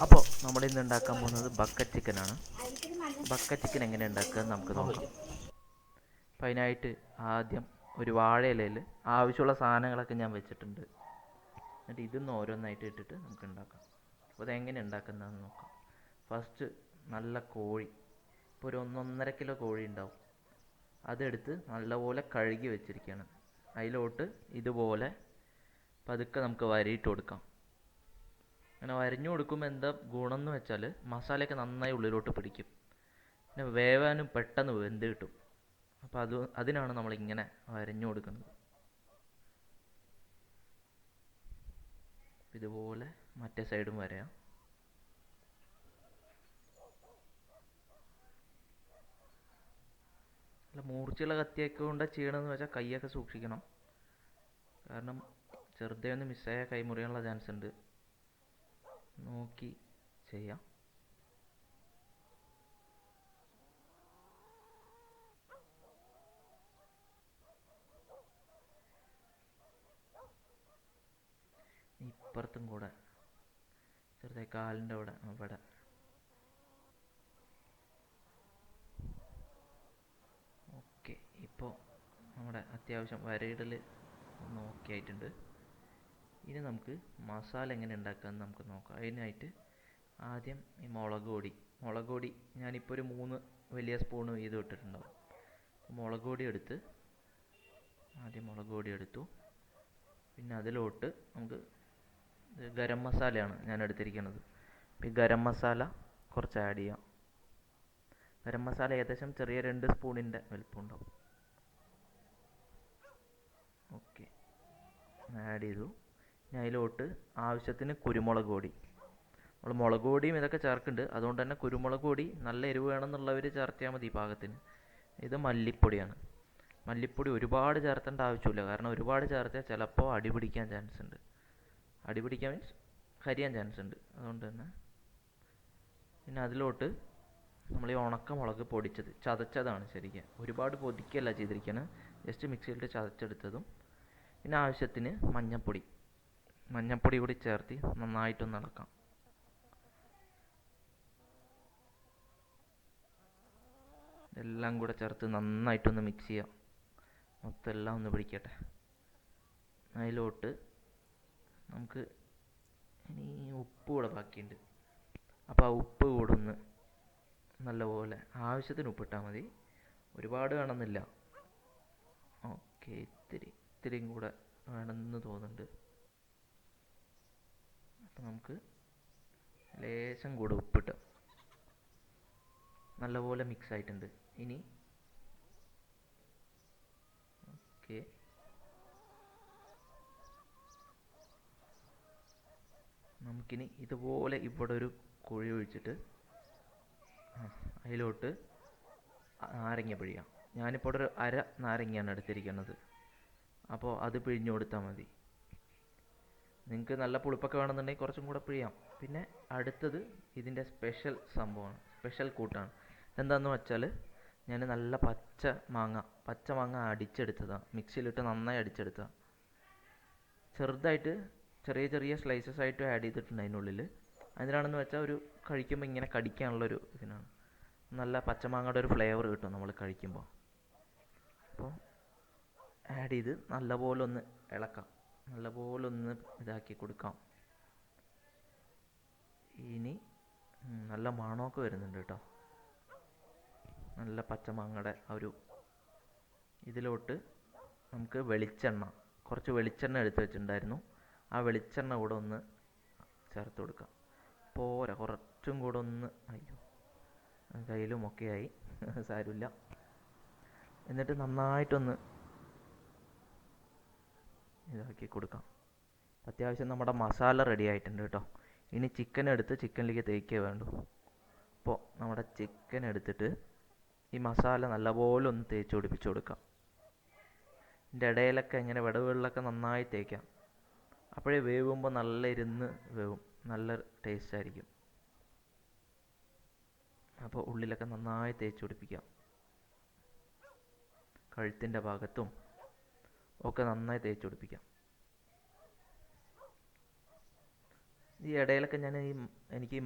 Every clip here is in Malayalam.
അപ്പോൾ നമ്മൾ ഇന്ന് ഉണ്ടാക്കാൻ പോകുന്നത് ബക്കറ്റ് ചിക്കനാണ്. ബക്കറ്റ് ചിക്കൻ എങ്ങനെ ഉണ്ടാക്കുക എന്ന് നമുക്ക് നോക്കാം. അപ്പോൾ അതിനായിട്ട് ആദ്യം ഒരു വാഴയിലയിൽ ആവശ്യമുള്ള സാധനങ്ങളൊക്കെ ഞാൻ വെച്ചിട്ടുണ്ട്. എന്നിട്ട് ഇതൊന്ന് ഓരോന്നായിട്ട് ഇട്ടിട്ട് നമുക്ക് ഉണ്ടാക്കാം. അപ്പോൾ അതെങ്ങനെ ഉണ്ടാക്കുന്നതെന്ന് നോക്കാം. ഫസ്റ്റ് നല്ല കോഴി, ഇപ്പോൾ ഒരു 1-1.5 കിലോ കോഴി ഉണ്ടാവും. അതെടുത്ത് നല്ലപോലെ കഴുകി വെച്ചിരിക്കുകയാണ്. അതിലോട്ട് ഇതുപോലെ പതുക്കെ നമുക്ക് വരിയിട്ട് കൊടുക്കാം. അങ്ങനെ വരഞ്ഞു കൊടുക്കുമ്പോൾ എന്താ ഗുണം എന്ന് വെച്ചാൽ മസാലയൊക്കെ നന്നായി ഉള്ളിലോട്ട് പിടിക്കും, പിന്നെ വേവാനും പെട്ടെന്ന് വെന്ത് കിട്ടും. അപ്പോൾ അതിനാണ് നമ്മളിങ്ങനെ വരഞ്ഞു കൊടുക്കുന്നത്. ഇതുപോലെ മറ്റേ സൈഡും വരയാം. അല്ല, മൂർച്ചയുള്ള കത്തിയൊക്കെ കൊണ്ട് ചെയ്യണമെന്ന് വെച്ചാൽ കൈയൊക്കെ സൂക്ഷിക്കണം. കാരണം ചെറുതെ ഒന്ന് മിസ്സായാൽ കൈ മുറിയാനുള്ള ചാൻസ് ഉണ്ട്. നോക്കി ചെയ്യാം. ഇപ്പുറത്തും കൂടെ ചെറുതായി കാലിൻ്റെ അവിടെ. ഓക്കെ, ഇപ്പോൾ നമ്മുടെ അത്യാവശ്യം വരയിടൽ ഓക്കെ ആയിട്ടുണ്ട്. ഇനി നമുക്ക് മസാല എങ്ങനെ ഉണ്ടാക്കാമെന്ന് നമുക്ക് നോക്കാം. അതിനായിട്ട് ആദ്യം ഈ മുളക് പൊടി ഞാനിപ്പോൾ ഒരു 3 വലിയ സ്പൂൺ വീതം ഇട്ടിട്ടുണ്ടാവും. മുളക് പൊടി എടുത്തു. പിന്നെ അതിലോട്ട് നമുക്ക് ഗരം മസാലയാണ് ഞാൻ എടുത്തിരിക്കുന്നത്. ഈ ഗരം മസാല കുറച്ച് ആഡ് ചെയ്യാം. ഗരം മസാല ഏകദേശം ചെറിയ 2 സ്പൂണിൻ്റെ വലിപ്പം ഉണ്ടാവും. ഓക്കെ, ആഡ് ചെയ്തു. ഇനി അതിലോട്ട് ആവശ്യത്തിന് കുരുമുളക് പൊടി. നമ്മൾ മുളക് പൊടിയും ഇതൊക്കെ ചേർക്കുന്നുണ്ട്, അതുകൊണ്ട് തന്നെ കുരുമുളക് പൊടി നല്ല എരിവ് വേണമെന്നുള്ളവർ ചേർത്തിയാൽ മതി പാകത്തിന്. ഇത് മല്ലിപ്പൊടിയാണ്. മല്ലിപ്പൊടി ഒരുപാട് ചേർത്തേണ്ട ആവശ്യമില്ല, കാരണം ഒരുപാട് ചേർത്താൽ ചിലപ്പോൾ അടി പിടിക്കാൻ ചാൻസ് ഉണ്ട്. അടി പിടിക്കാൻ മീൻസ് കരിയാൻ ചാൻസ് ഉണ്ട്. അതുകൊണ്ട് തന്നെ പിന്നെ അതിലോട്ട് നമ്മൾ ഈ ഉണക്കമുളക് പൊടിച്ചത് ചതച്ചതാണ്. ശരിക്കും ഒരുപാട് പൊടിക്കല്ല ചെയ്തിരിക്കുന്നത്, ജസ്റ്റ് മിക്സിയിലിട്ട് ചതച്ചെടുത്തതും. പിന്നെ ആവശ്യത്തിന് മഞ്ഞൾപ്പൊടി കൂടി ചേർത്ത് നന്നായിട്ടൊന്ന് ഇളക്കാം. എല്ലാം കൂടെ ചേർത്ത് നന്നായിട്ടൊന്ന് മിക്സ് ചെയ്യാം. മൊത്തം എല്ലാം ഒന്ന് പിടിക്കട്ടെ. അതിലോട്ട് നമുക്ക് ഇനി ഉപ്പ് കൂടെ ബാക്കിയുണ്ട്. അപ്പോൾ ആ ഉപ്പ് കൂടെ ഒന്ന് നല്ലപോലെ ആവശ്യത്തിന് ഉപ്പിട്ടാൽ മതി, ഒരുപാട് വേണമെന്നില്ല. ഓക്കെ, ഇത്തിരിയും കൂടെ വേണമെന്ന് തോന്നുന്നുണ്ട്. അപ്പോൾ നമുക്ക് ലേശം കൂടെ ഉപ്പിട്ട് നല്ലപോലെ മിക്സ് ആയിട്ടുണ്ട്. ഇനി ഓക്കെ, നമുക്കിനി ഇതുപോലെ ഇവിടെ ഒരു കുഴി ഒഴിച്ചിട്ട് അതിലോട്ട് നാരങ്ങ പിഴിയാം. ഞാനിപ്പോൾ ഒരു അര നാരങ്ങയാണ് എടുത്തിരിക്കുന്നത്. അപ്പോൾ അത് പിഴിഞ്ഞു കൊടുത്താൽ മതി. നിങ്ങൾക്ക് നല്ല പുളിപ്പൊക്കെ വേണമെന്നുണ്ടെങ്കിൽ കുറച്ചും കൂടെ പിഴിയാം. പിന്നെ അടുത്തത് ഇതിൻ്റെ സ്പെഷ്യൽ കൂട്ടാണ്. എന്താണെന്ന് വെച്ചാൽ ഞാൻ നല്ല പച്ച മാങ്ങ അടിച്ചെടുത്തതാണ്, മിക്സിയിലിട്ട് നന്നായി അടിച്ചെടുത്തതാണ്. ചെറുതായിട്ട് ചെറിയ ചെറിയ സ്ലൈസസ് ആയിട്ട് ആഡ് ചെയ്തിട്ടുണ്ട് അതിനുള്ളിൽ. അതിനാണെന്ന് വെച്ചാൽ ഒരു കഴിക്കുമ്പോൾ ഇങ്ങനെ കടിക്കാനുള്ളൊരു ഇതിനാണ്. നല്ല പച്ചമാങ്ങയുടെ ഒരു ഫ്ലേവർ കിട്ടും നമ്മൾ കഴിക്കുമ്പോൾ. അപ്പോൾ ആഡ് ചെയ്ത് നല്ലപോലെ ഒന്ന് ഇളക്കാം, നല്ലപോലെ ഒന്ന് ഇതാക്കി കൊടുക്കാം. ഇനി നല്ല മണമൊക്കെ വരുന്നുണ്ട് കേട്ടോ. നല്ല പച്ചമാങ്ങയുടെ ഒരു ഇതിലോട്ട് നമുക്ക് കുറച്ച് വെളിച്ചെണ്ണ എടുത്ത് വെച്ചിട്ടുണ്ടായിരുന്നു. ആ വെളിച്ചെണ്ണ കൂടെ ഒന്ന് ചേർത്ത് കൊടുക്കാം. പോരാ, കുറച്ചും കൂടെ ഒന്ന്, അയ്യോ കയ്യിലുമൊക്കെ ആയി സാരമില്ല. എന്നിട്ട് നന്നായിട്ടൊന്ന് ഇതാക്കി കൊടുക്കാം. അത്യാവശ്യം നമ്മുടെ മസാല റെഡി ആയിട്ടുണ്ട് കേട്ടോ. ഇനി ചിക്കൻ എടുത്ത് ചിക്കനിലേക്ക് തേക്കേ വേണ്ടൂ. അപ്പോൾ നമ്മുടെ ചിക്കൻ എടുത്തിട്ട് ഈ മസാല നല്ലപോലെ ഒന്ന് തേച്ച് പിടിപ്പിച്ച് കൊടുക്കാം. ഇതിൻ്റെ ഇടയിലൊക്കെ ഇങ്ങനെ വിടവുകളിലൊക്കെ നന്നായി തേക്കാം. അപ്പോഴേ വേവുമ്പോൾ നല്ല ഇരുന്ന് വേവും, നല്ല ടേസ്റ്റ് ആയിരിക്കും. അപ്പോൾ ഉള്ളിലൊക്കെ നന്നായി തേച്ച് പിടിപ്പിക്കാം. കഴുത്തിൻ്റെ ഭാഗത്തും ഒക്കെ നന്നായി തേച്ച് പിടിപ്പിക്കാം. ഈ ഇടയിലൊക്കെ എനിക്ക് ഈ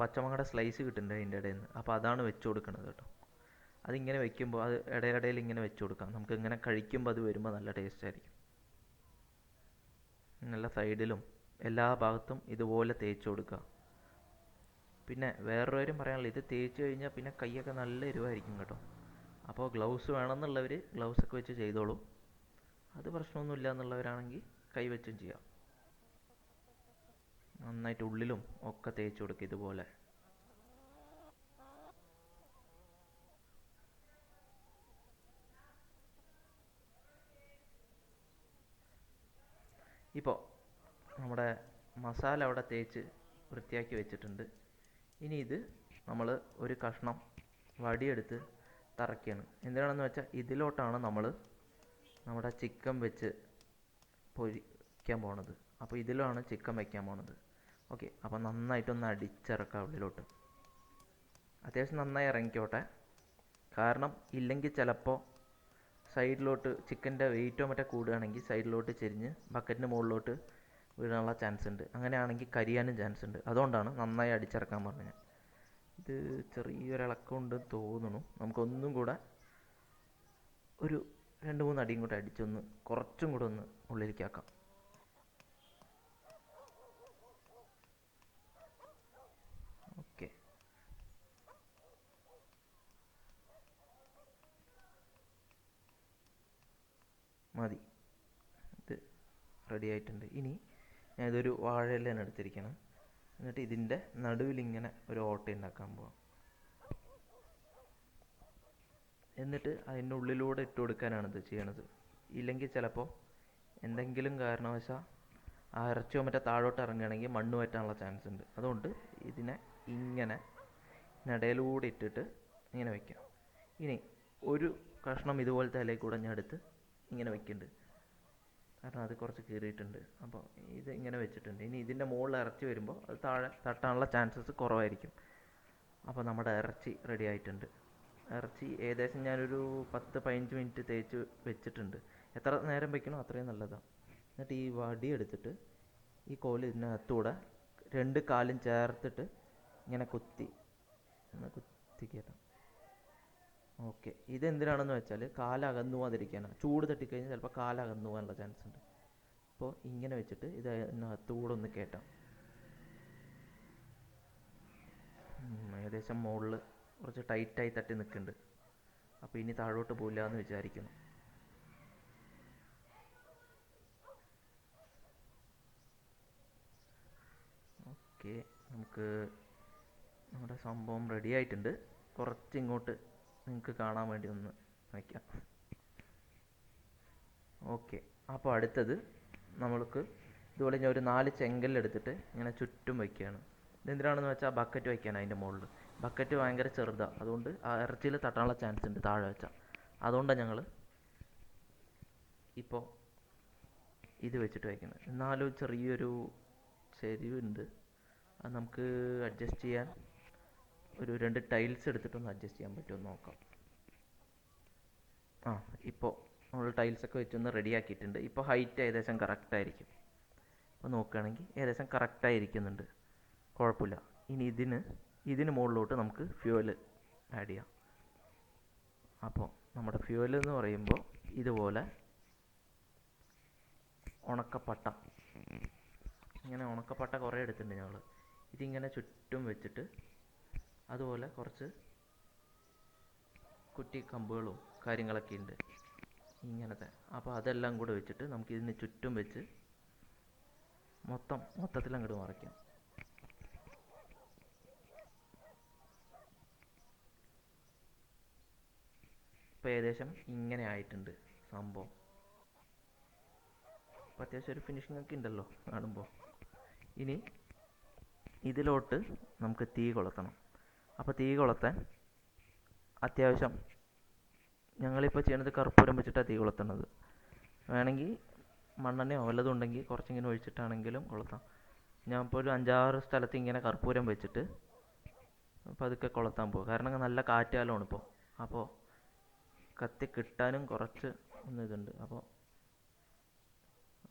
പച്ചമാങ്ങയുടെ സ്ലൈസ് കിട്ടുന്നുണ്ട് അതിൻ്റെ ഇടയിൽ നിന്ന്. അപ്പോൾ അതാണ് വെച്ച് കൊടുക്കുന്നത് കേട്ടോ. അതിങ്ങനെ വെക്കുമ്പോൾ അത് ഇടയിലിടയിൽ ഇങ്ങനെ വെച്ച് കൊടുക്കാം. നമുക്ക് ഇങ്ങനെ കഴിക്കുമ്പോൾ അത് വരുമ്പോൾ നല്ല ടേസ്റ്റ് ആയിരിക്കും. നല്ല സൈഡിലും എല്ലാ ഭാഗത്തും ഇതുപോലെ തേച്ച് കൊടുക്കുക. പിന്നെ വേറൊരു കാര്യം പറയാനുള്ളത്, ഇത് തേച്ച് കഴിഞ്ഞാൽ പിന്നെ കൈയൊക്കെ നല്ല എരിവായിരിക്കും കേട്ടോ. അപ്പോൾ ഗ്ലൗസ് വേണമെന്നുള്ളവർ ഗ്ലൗസൊക്കെ വെച്ച് ചെയ്തോളൂ. അത് പ്രശ്നമൊന്നുമില്ല എന്നുള്ളവരാണെങ്കിൽ കൈ വെച്ചും ചെയ്യാം. നന്നായിട്ട് ഉള്ളിലും ഒക്കെ തേച്ച് കൊടുക്കുക ഇതുപോലെ. ഇപ്പോൾ നമ്മുടെ മസാല അവിടെ തേച്ച് വൃത്തിയാക്കി വെച്ചിട്ടുണ്ട്. ഇനി ഇത് നമ്മൾ ഒരു കഷ്ണം വടിയെടുത്ത് തറയ്ക്കുകയാണ്. എന്തിനാണെന്ന് വെച്ചാൽ ഇതിലോട്ടാണ് നമ്മൾ നമ്മുടെ ചിക്കൻ വെച്ച് പൊരിക്കാൻ പോണത്. അപ്പോൾ ഇതിലാണ് ചിക്കൻ വയ്ക്കാൻ പോണത്. ഓക്കെ, അപ്പോൾ നന്നായിട്ടൊന്ന് അടിച്ചിറക്കാം ഉള്ളിലോട്ട്. അത്യാവശ്യം നന്നായി ഇറങ്ങിക്കോട്ടെ. കാരണം ഇല്ലെങ്കിൽ ചിലപ്പോൾ സൈഡിലോട്ട് ചിക്കൻ്റെ വെയിറ്റോ മറ്റോ കൂടുകയാണെങ്കിൽ സൈഡിലോട്ട് ചെരിഞ്ഞ് ബക്കറ്റിൻ്റെ മുകളിലോട്ട് വീഴാനുള്ള ചാൻസ് ഉണ്ട്. അങ്ങനെയാണെങ്കിൽ കരിയാനും ചാൻസ് ഉണ്ട്. അതുകൊണ്ടാണ് നന്നായി അടിച്ചിറക്കാൻ പറഞ്ഞത്. ഇത് ചെറിയൊരിളക്കമുണ്ട് തോന്നുന്നു. നമുക്കൊന്നും കൂടെ ഒരു 2-3 അടിയും കൂടെ അടിച്ചൊന്ന് കുറച്ചും കൂടെ ഒന്ന് ഉള്ളിലേക്കാക്കാം. ഓക്കെ, മതി. ഇത് റെഡി ആയിട്ടുണ്ട്. ഇനി ഞാൻ ഇതൊരു വാഴയിലാണ് എടുത്തിരിക്കണം. എന്നിട്ട് ഇതിൻ്റെ നടുവിലിങ്ങനെ ഒരു ഓട്ട ഉണ്ടാക്കാൻ പോവാം. എന്നിട്ട് അതിൻ്റെ ഉള്ളിലൂടെ ഇട്ട് കൊടുക്കാനാണ് ഇത് ചെയ്യണത്. ഇല്ലെങ്കിൽ ചിലപ്പോൾ എന്തെങ്കിലും കാരണവശാൽ ആ ഇറച്ചിയോ മറ്റോ താഴോട്ട് ഇറങ്ങുകയാണെങ്കിൽ മണ്ണ് പറ്റാനുള്ള ചാൻസ് ഉണ്ട്. അതുകൊണ്ട് ഇതിനെ ഇങ്ങനെ ഇടയിലൂടെ ഇട്ടിട്ട് ഇങ്ങനെ വയ്ക്കാം. ഇനി ഒരു കഷ്ണം ഇതുപോലത്തെ ഇലയിൽ കൂടെ ഞാൻ എടുത്ത് ഇങ്ങനെ വെക്കുന്നുണ്ട്. കാരണം അത് കുറച്ച് കീറിയിട്ടുണ്ട്. അപ്പോൾ ഇത് ഇങ്ങനെ വെച്ചിട്ടുണ്ട്. ഇനി ഇതിൻ്റെ മുകളിൽ ഇറച്ചി വരുമ്പോൾ അത് താഴെ തട്ടാനുള്ള ചാൻസസ് കുറവായിരിക്കും. അപ്പോൾ നമ്മുടെ ഇറച്ചി റെഡി ആയിട്ടുണ്ട്. ഇറച്ചി ഏകദേശം ഞാനൊരു 10-15 മിനിറ്റ് തേച്ച് വെച്ചിട്ടുണ്ട്. എത്ര നേരം വെക്കണോ അത്രയും നല്ലതാണ്. എന്നിട്ട് ഈ വടി എടുത്തിട്ട് ഈ കോല് ഇതിനകത്തൂടെ 2 കാലും ചേർത്തിട്ട് ഇങ്ങനെ കുത്തിക്കയറ്റാം. ഓക്കെ, ഇതെന്തിനാണെന്ന് വെച്ചാൽ കാലകന്നു പോകാതിരിക്കാനാണ്. ചൂട് തട്ടിക്കഴിഞ്ഞാൽ ചിലപ്പോൾ കാലകന്നു പോകാനുള്ള ചാൻസ് ഉണ്ട്. അപ്പോൾ ഇങ്ങനെ വെച്ചിട്ട് ഇത് ഇതിനകത്തൂടെ ഒന്ന് കയറ്റാം. ഏകദേശം മുകളിൽ കുറച്ച് ടൈറ്റായി തട്ടി നിൽക്കുന്നുണ്ട്. അപ്പോൾ ഇനി താഴോട്ട് പോകില്ല എന്ന് വിചാരിക്കുന്നു. ഓക്കെ, നമുക്ക് നമ്മുടെ സംഭവം റെഡി ആയിട്ടുണ്ട്. കുറച്ച് ഇങ്ങോട്ട് നിങ്ങൾക്ക് കാണാൻ വേണ്ടി ഒന്ന് വയ്ക്കാം. ഓക്കെ, അപ്പോൾ അടുത്തത് നമ്മൾക്ക് ഇതുപോലെ ഞാൻ ഒരു 4 ചെങ്കല്ലെടുത്തിട്ട് ഇങ്ങനെ ചുറ്റും വയ്ക്കുകയാണ്. ഇതെന്തിനാണെന്ന് വെച്ചാൽ ബക്കറ്റ് വയ്ക്കാനാണ് അതിൻ്റെ മുകളിൽ. ബക്കറ്റ് ഭയങ്കര ചെറുതാണ്. അതുകൊണ്ട് ആ ഇറച്ചിയിൽ തട്ടാനുള്ള ചാൻസ് ഉണ്ട് താഴെ വെച്ചാൽ. അതുകൊണ്ടാണ് ഞങ്ങൾ ഇപ്പോൾ ഇത് വെച്ചിട്ട് വയ്ക്കുന്നത്. എന്നാലും ചെറിയൊരു ചെരിവുണ്ട്. അത് നമുക്ക് അഡ്ജസ്റ്റ് ചെയ്യാൻ ഒരു 2 ടൈൽസ് എടുത്തിട്ടൊന്ന് അഡ്ജസ്റ്റ് ചെയ്യാൻ പറ്റുമോ നോക്കാം. ഇപ്പോൾ നമ്മൾ ടൈൽസൊക്കെ വെച്ചൊന്ന് റെഡിയാക്കിയിട്ടുണ്ട്. ഇപ്പോൾ ഹൈറ്റ് ഏകദേശം കറക്റ്റായിരിക്കും. അപ്പോൾ നോക്കുകയാണെങ്കിൽ ഏകദേശം കറക്റ്റായിരിക്കുന്നുണ്ട്, കുഴപ്പമില്ല. ഇനി ഇതിന് മുകളിലോട്ട് നമുക്ക് ഫ്യൂവൽ ആഡ് ചെയ്യാം. അപ്പോൾ നമ്മുടെ ഫ്യൂവൽ എന്ന് പറയുമ്പോൾ ഇതുപോലെ ഉണക്കപ്പട്ട, ഇങ്ങനെ ഉണക്കപ്പട്ട കുറേ എടുത്തിട്ടുണ്ട് ഞങ്ങൾ. ഇതിങ്ങനെ ചുറ്റും വെച്ചിട്ട് അതുപോലെ കുറച്ച് കുറ്റി കമ്പുകളും കാര്യങ്ങളൊക്കെ ഉണ്ട് ഇങ്ങനത്തെ. അപ്പോൾ അതെല്ലാം കൂടെ വെച്ചിട്ട് നമുക്ക് ഇതിന് ചുറ്റും വെച്ച് മൊത്തത്തിൽ അങ്ങോട്ട് മറയ്ക്കാം. ഇപ്പോൾ ഏകദേശം ഇങ്ങനെ ആയിട്ടുണ്ട് സംഭവം. അപ്പോൾ അത്യാവശ്യം ഒരു ഫിനിഷിംഗ് ഒക്കെ ഉണ്ടല്ലോ കാണുമ്പോൾ. ഇനി ഇതിലോട്ട് നമുക്ക് തീ കൊളുത്തണം. അപ്പോൾ തീ കൊളുത്താൻ അത്യാവശ്യം ഞങ്ങളിപ്പോൾ ചെയ്യണത് കർപ്പൂരം വെച്ചിട്ടാണ് തീ കൊളുത്തുന്നത്. വേണമെങ്കിൽ മണ്ണെണ്ണയോ വല്ലതും ഉണ്ടെങ്കിൽ കുറച്ചിങ്ങനെ ഒഴിച്ചിട്ടാണെങ്കിലും കൊളുത്താം. ഞാൻ ഇപ്പോൾ ഒരു 5-6 സ്ഥലത്ത് ഇങ്ങനെ കർപ്പൂരം വെച്ചിട്ട് പതുക്കെ കൊളുത്താൻ പോകും. കാരണം നല്ല കാറ്റുകാലമാണ് ഇപ്പോൾ. അപ്പോൾ കത്തി കിട്ടാനും കുറച്ച് ഇതുണ്ട്. അപ്പോൾ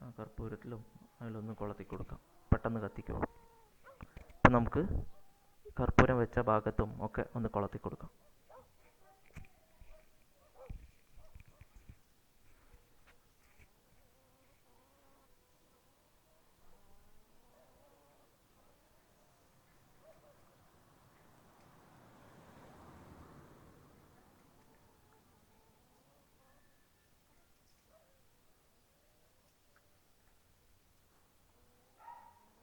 ആ കർപ്പൂരത്തിലും അതിലൊന്ന് കൊളുത്തി കൊടുക്കാം, പെട്ടെന്ന് കത്തിക്കോളും. നമുക്ക് കർപ്പൂരം വെച്ച ഭാഗത്തും ഒക്കെ ഒന്ന് കൊളത്തി കൊടുക്കാം.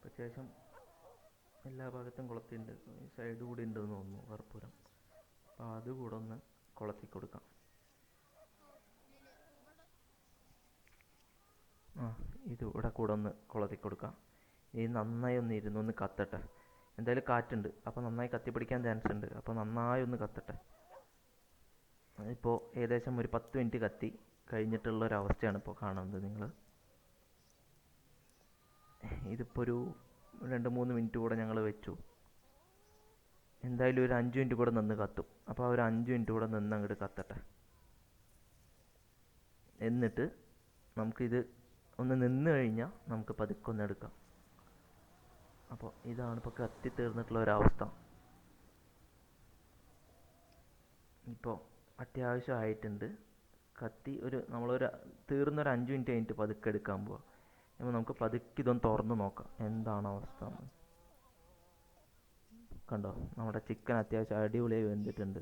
അത്യാവശ്യം എല്ലാ ഭാഗത്തും കൊളത്തിണ്ട്. സൈഡ് കൂടി ഉണ്ടെന്ന് തോന്നുന്നു കർപ്പൂരം. അപ്പോൾ അതുകൂടെ ഒന്ന് കൊളത്തി കൊടുക്കാം. ഇത് ഇവിടെ കൂടെ ഒന്ന് കൊളത്തി കൊടുക്കാം. ഇത് നന്നായി ഒന്ന് ഇരുന്നൊന്ന് കത്തട്ടെ. എന്തായാലും കാറ്റുണ്ട്, അപ്പോൾ നന്നായി കത്തിപ്പിടിക്കാൻ ചാൻസ് ഉണ്ട്. അപ്പോൾ നന്നായി ഒന്ന് കത്തട്ടെ. ഇപ്പോൾ ഏകദേശം ഒരു 10 മിനിറ്റ് കത്തി കഴിഞ്ഞിട്ടുള്ളൊരവസ്ഥയാണ് ഇപ്പോൾ കാണുന്നത് നിങ്ങൾ. ഇതിപ്പോൾ ഒരു 2-3 മിനിറ്റ് കൂടെ ഞങ്ങൾ വെച്ചു. എന്തായാലും ഒരു 5 മിനിറ്റ് കൂടെ നിന്ന് കത്തും. അപ്പോൾ ഒരു 5 മിനിറ്റ് കൂടെ നിന്ന് അങ്ങോട്ട് കത്തട്ടെ. എന്നിട്ട് നമുക്കിത് ഒന്ന് നിന്ന് കഴിഞ്ഞാൽ നമുക്ക് പതുക്കെ ഒന്ന് എടുക്കാം. അപ്പോൾ ഇതാണ് ഇപ്പോൾ കത്തി തീർന്നിട്ടുള്ള ഒരവസ്ഥ. ഇപ്പോൾ അത്യാവശ്യമായിട്ടുണ്ട്. കത്തി നമ്മളൊരു തീർന്നൊരു 5 മിനിറ്റ് കഴിഞ്ഞിട്ട് പതുക്കെ എടുക്കാൻ പോവാം. അപ്പോൾ നമുക്ക് പതുക്കെ ഇതൊന്ന് തുറന്ന് നോക്കാം എന്താണ് അവസ്ഥ എന്ന്. കണ്ടോ, നമ്മുടെ ചിക്കൻ അത്യാവശ്യം അടിപൊളിയായി വെന്തിട്ടുണ്ട്.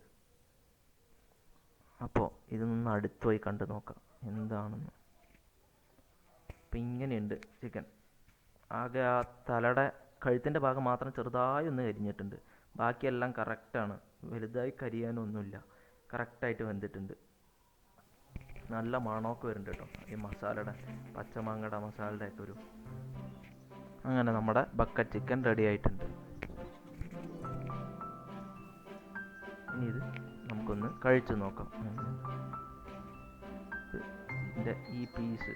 അപ്പോൾ ഇതൊന്ന് അടുത്ത് പോയി കണ്ടു നോക്കാം എന്താണെന്ന്. അപ്പം ഇങ്ങനെയുണ്ട് ചിക്കൻ. ആകെ ആ തലയുടെ കഴുത്തിൻ്റെ ഭാഗം മാത്രം ചെറുതായി ഒന്ന് കരിഞ്ഞിട്ടുണ്ട്. ബാക്കിയെല്ലാം കറക്റ്റാണ്, വലുതായി കരിയാനൊന്നുമില്ല. കറക്റ്റായിട്ട് വെന്തിട്ടുണ്ട്. നല്ല മണമൊക്കെ വരുന്നുണ്ട് കേട്ടോ, ഈ മസാലയുടെ പച്ചമാങ്ങയുടെ മസാലയുടെ ഒക്കെ അങ്ങനെ നമ്മുടെ ബക്കറ്റ് ചിക്കൻ റെഡി ആയിട്ടുണ്ട്. ഇനി ഇത് നമുക്കൊന്ന് കഴിച്ചു നോക്കാം. ഇതിൻ്റെ ഈ പീസ്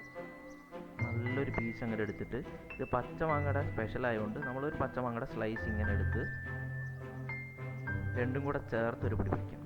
നല്ലൊരു പീസ് അങ്ങനെ എടുത്തിട്ട്, ഇത് പച്ചമാങ്ങയുടെ സ്പെഷ്യൽ ആയതുകൊണ്ട് നമ്മളൊരു പച്ചമാങ്ങയുടെ സ്ലൈസ് ഇങ്ങനെ എടുത്ത് രണ്ടും കൂടെ ചേർത്തൊരു പിടി പിടിക്കാം.